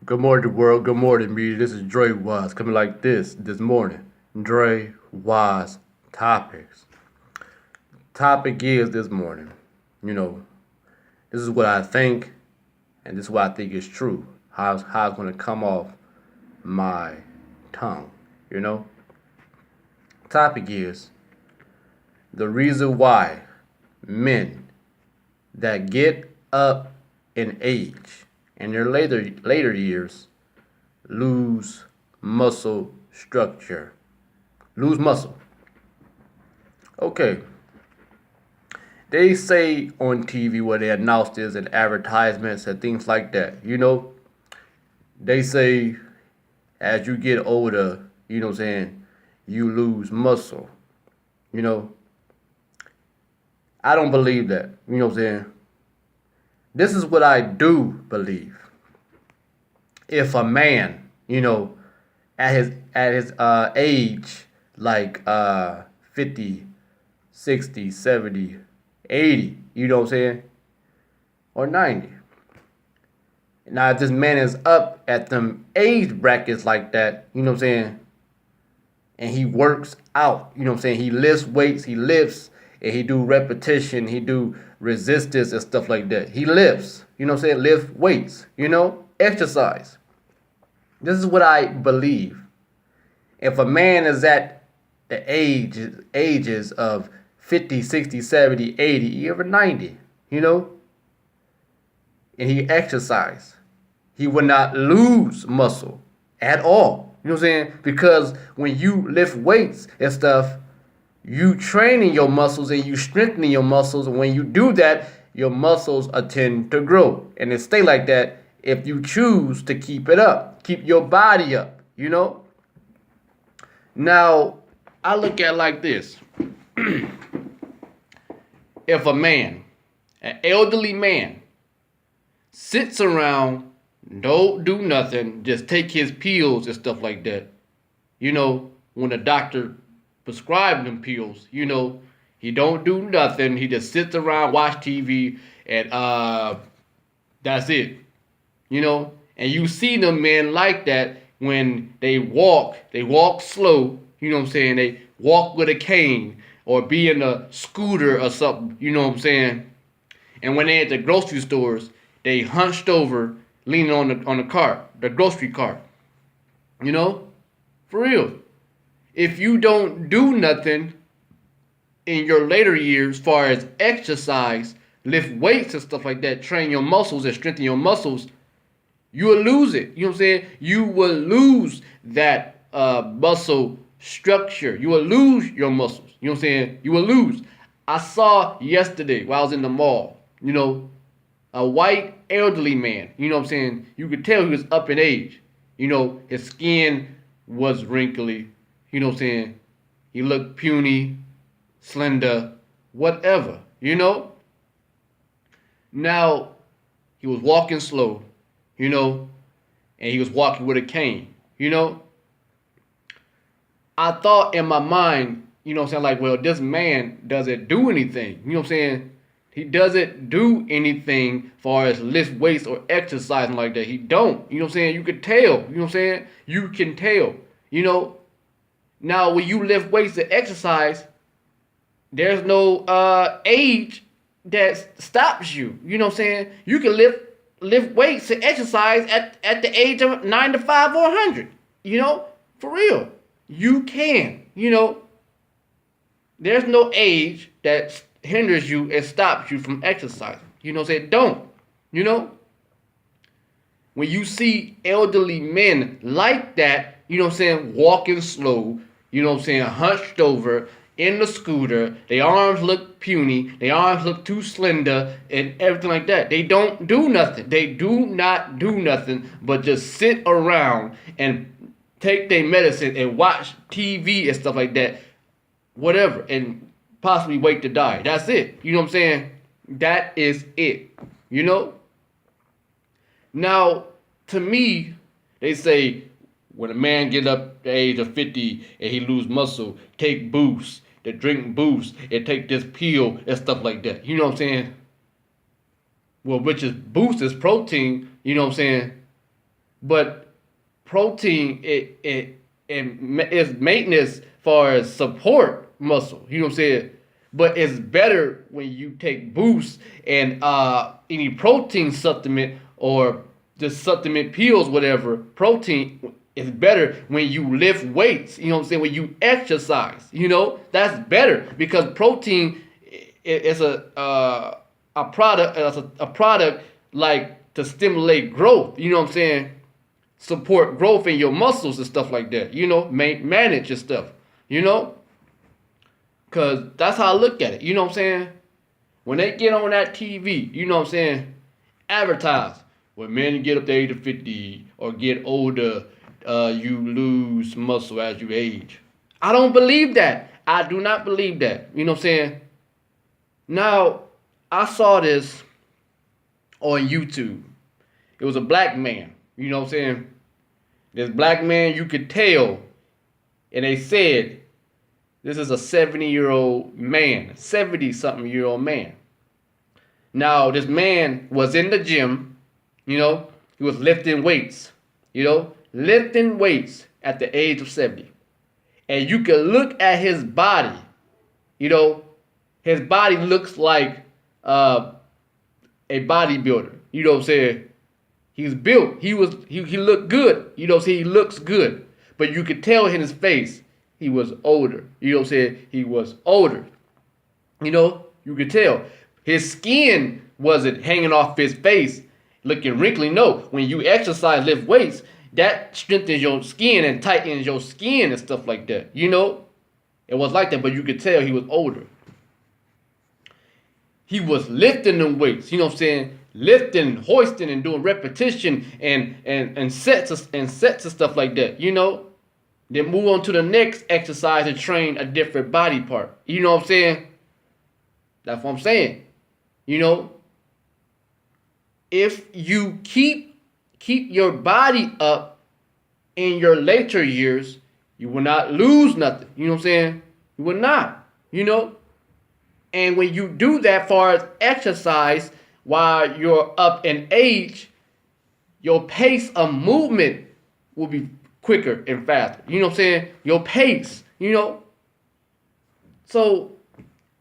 Good morning, world. Good morning, media. This is Drewize coming like this morning. Drewize Topics. Topic is this morning. You know, this is what I think, and this is what I think is true. How it's going to come off my tongue. You know, topic is the reason why men that get up in age in their later years lose muscle structure. Lose muscle. Okay. They say on TV where they announce this and advertisements and things like that. They say as you get older, you lose muscle. You know, I don't believe that. This is what I do believe. If a man, at his age, like 50, 60, 70, 80, or 90. Now, if this man is up at them age brackets like that, and he works out, he lifts weights, he lifts, and he do repetition, he do resistance and stuff like that. He lifts, lift weights, exercise. This is what I believe. If a man is at the ages of 50, 60, 70, 80, even 90, and he exercise, he will not lose muscle at all. Because when you lift weights and stuff, you training your muscles and you strengthening your muscles. And when you do that, your muscles tend to grow. And it stay like that if you choose to keep it up. Keep your body up. Now, I look at it like this. If a man, an elderly man, sits around, don't do nothing, just take his pills and stuff like that, when the doctor prescribed him pills, he don't do nothing, he just sits around, watch TV, and that's it, and you see them men like that when they walk slow, they walk with a cane or be in a scooter or something, and when they at the grocery stores, they hunched over, leaning on the cart, the grocery cart, for real. If you don't do nothing in your later years, as far as exercise, lift weights and stuff like that, train your muscles and strengthen your muscles, you will lose it. You will lose that muscle structure. You will lose your muscles. You will lose. I saw yesterday while I was in the mall, a white elderly man, you could tell he was up in age. His skin was wrinkly, he looked puny, slender, whatever, Now, he was walking slow, and he was walking with a cane, I thought in my mind, like, well, this man doesn't do anything, He doesn't do anything far as lift weights or exercising like that. He don't. You could tell. You can tell. Now when you lift weights and exercise, there's no age that stops you. You can lift weights and exercise at the age of 95 or 100. For real. You can. There's no age that hinders you and stops you from exercising. Don't. When you see elderly men like that, walking slow, hunched over in the scooter, their arms look puny, their arms look too slender, and everything like that. They don't do nothing. They do not do nothing but just sit around and take their medicine and watch TV and stuff like that, whatever, and possibly wait to die. That's it. That is it. Now, to me, they say when a man get up the age of 50 and he lose muscle, take boost, to drink boost, and take this pill and stuff like that. Well, which is boost is protein, But protein is maintenance far as support muscle. You know what I'm saying? But it's better when you take boosts and any protein supplement or just supplement pills, whatever. Protein is better when you lift weights. You know what I'm saying? When you exercise, that's better because protein is a product. A product like to stimulate growth. You know what I'm saying? Support growth in your muscles and stuff like that. Manage your stuff. Because that's how I look at it. You know what I'm saying? When they get on that TV, you know what I'm saying? Advertise. When men get up to age of 50 or get older, you lose muscle as you age. I don't believe that. I do not believe that. You know what I'm saying? Now, I saw this on YouTube. It was a black man. You know what I'm saying? This black man, you could tell. And they said, this is a 70-year-old man, 70-something-year-old man. Now, this man was in the gym, he was lifting weights, lifting weights at the age of 70. And you can look at his body, his body looks like a bodybuilder, you know what I'm saying? He's built, he looked good, he looks good. But you could tell in his face, he was older. You know what I'm saying? He was older. You could tell. His skin wasn't hanging off his face, looking wrinkly. No, when you exercise, lift weights, that strengthens your skin and tightens your skin and stuff like that. It was like that, but you could tell he was older. He was lifting them weights, you know what I'm saying? Lifting, hoisting, and doing repetition and sets and stuff like that, Then move on to the next exercise and train a different body part. You know what I'm saying? That's what I'm saying. If you keep your body up in your later years, you will not lose nothing. You know what I'm saying? You will not. And when you do that far as exercise while you're up in age, your pace of movement will be quicker and faster. You know what I'm saying? Your pace, So,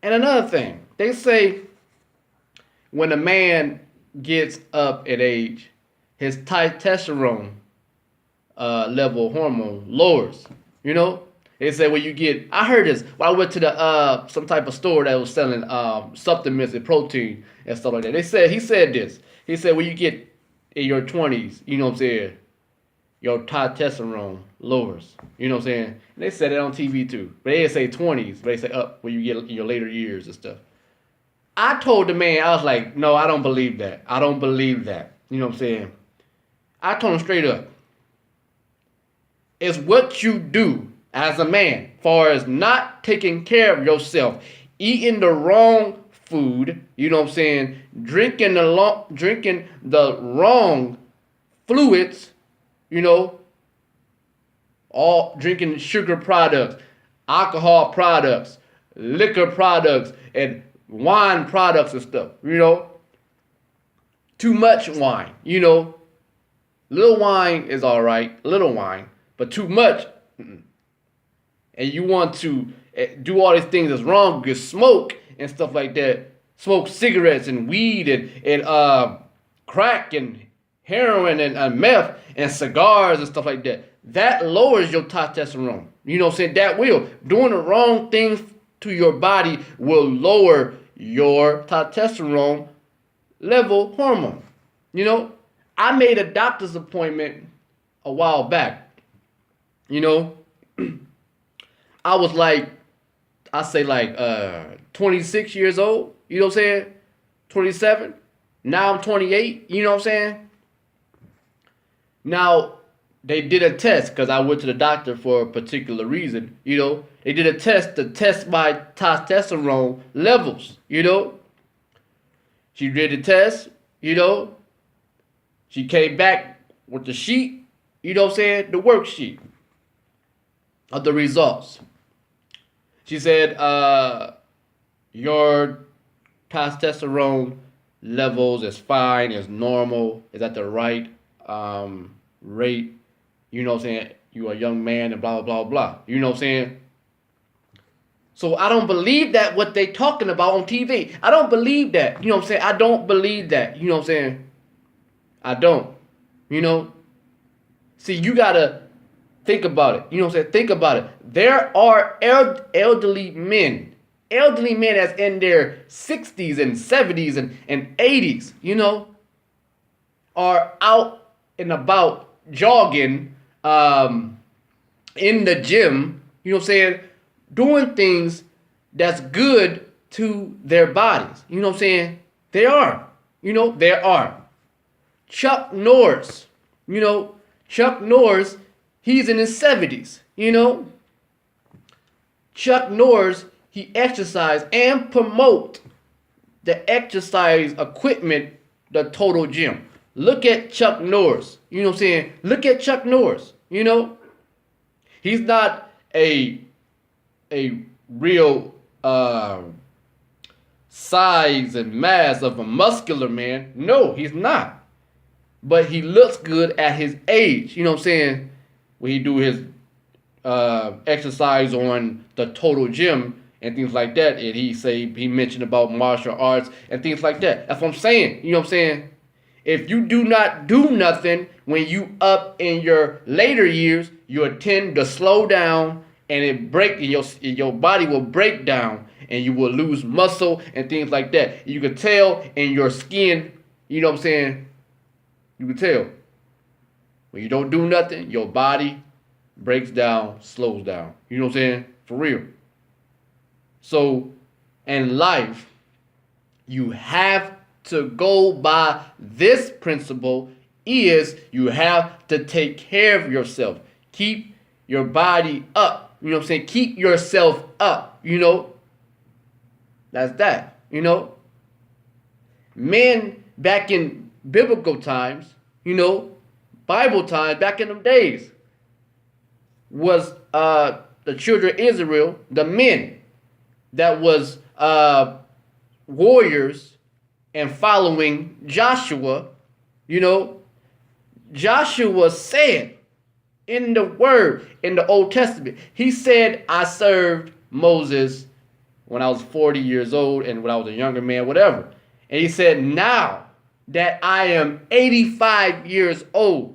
and another thing, they say when a man gets up in age, his testosterone level hormone lowers. They say when you get, I heard this when I went to the some type of store that was selling supplements and protein and stuff like that. He said this. He said when you get in your 20s, you know what I'm saying, your testosterone lowers. You know what I'm saying? And they said it on TV too. But they didn't say 20s, but they say up when you get in your later years and stuff. I told the man, I was like, no, I don't believe that. I don't believe that. You know what I'm saying? I told him straight up. It's what you do as a man, far as not taking care of yourself, eating the wrong food, you know what I'm saying, drinking the wrong fluids, all drinking sugar products, alcohol products, liquor products, and wine products and stuff, Too much wine, Little wine is all right, little wine, but too much, and you want to do all these things that's wrong, you smoke and stuff like that, smoke cigarettes and weed and crack and heroin and meth and cigars and stuff like that. That lowers your testosterone. You know what I'm saying? That will. Doing the wrong things to your body will lower your testosterone level hormone. I made a doctor's appointment a while back. I was like, I say like 26 years old, you know what I'm saying? 27. Now I'm 28, you know what I'm saying? Now, they did a test because I went to the doctor for a particular reason, They did a test to test my testosterone levels, She did the test, She came back with the sheet, you know what I'm saying? The worksheet of the results. She said, your testosterone levels is fine, is normal, is at the right rate, you know what I'm saying, you a young man and blah, blah, blah, blah. You know what I'm saying? So I don't believe that what they talking about on TV. I don't believe that. You know what I'm saying? I don't believe that. You know what I'm saying? I don't. You know? See, you got to think about it. You know what I'm saying? Think about it. There are elderly men that's in their 60s and 70s and 80s, you know, are out and about jogging in the gym, you know what I'm saying, doing things that's good to their bodies. You know what I'm saying? There are. You know, there are. Chuck Norris, you know, Chuck Norris, he's in his 70s, you know. Chuck Norris, he exercise and promote the exercise equipment, the Total Gym. Look at Chuck Norris, you know what I'm saying? Look at Chuck Norris, you know. He's not a real size and mass of a muscular man. No, he's not. But he looks good at his age. You know what I'm saying? When he do his exercise on the Total Gym and things like that, and he mentioned about martial arts and things like that. That's what I'm saying. You know what I'm saying? If you do not do nothing when you up in your later years, you tend to slow down and your body will break down and you will lose muscle and things like that. You can tell in your skin, you know what I'm saying? You can tell. When you don't do nothing, your body breaks down, slows down. You know what I'm saying? For real. So, in life, you have to go by this principle is you have to take care of yourself. Keep your body up. You know what I'm saying? Keep yourself up. You know? That's that. You know? Men back in biblical times, you know, Bible times, back in them days, was the children of Israel, the men that was warriors and following Joshua. You know, Joshua said in the word, in the Old Testament, he said, I served Moses when I was 40 years old and when I was a younger man, whatever. And he said, now that I am 85 years old,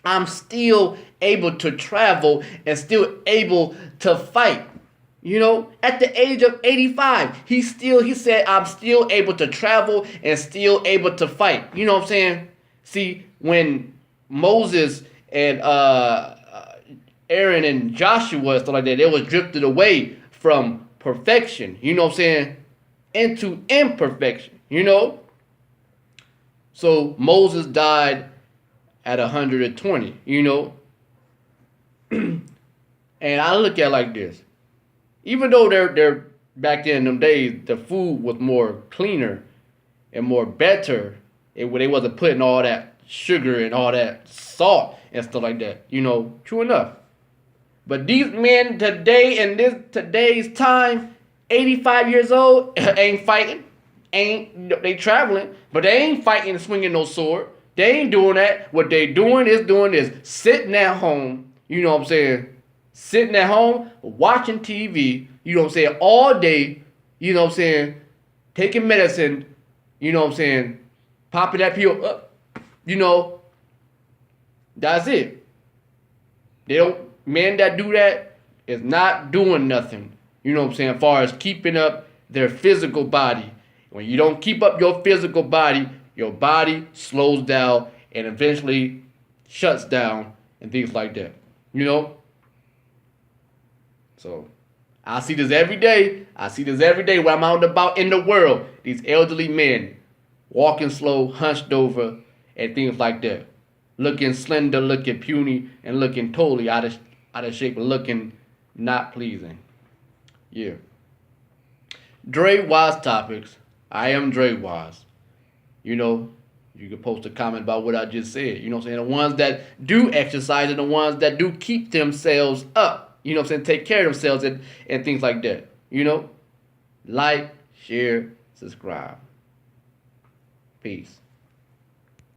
I'm still able to travel and still able to fight. You know, at the age of 85, he said, I'm still able to travel and still able to fight. You know what I'm saying? See, when Moses and Aaron and Joshua and stuff like that, they was drifted away from perfection, you know what I'm saying, into imperfection, you know? So Moses died at 120, you know? And I look at it like this. Even though they're back then in them days, the food was more cleaner and more better, they wasn't putting all that sugar and all that salt and stuff like that, you know, true enough. But these men today, in today's time, 85 years old, ain't fighting. They traveling, but they ain't fighting and swinging no sword. They ain't doing that. What they doing is sitting at home, you know what I'm saying? Sitting at home, watching TV, you know what I'm saying, all day, you know what I'm saying, taking medicine, you know what I'm saying, popping that pill up, you know, that's it. Men that do that is not doing nothing, you know what I'm saying, as far as keeping up their physical body. When you don't keep up your physical body, your body slows down and eventually shuts down and things like that, you know? So, I see this every day. When I'm out and about in the world. These elderly men walking slow, hunched over, and things like that. Looking slender, looking puny, and looking totally out of shape, and looking not pleasing. Yeah. Drewize Topics. I am Drewize. You know, you can post a comment about what I just said. You know what I'm saying? The ones that do exercise and the ones that do keep themselves up. You know what I'm saying? Take care of themselves and things like that. You know? Like, share, subscribe. Peace.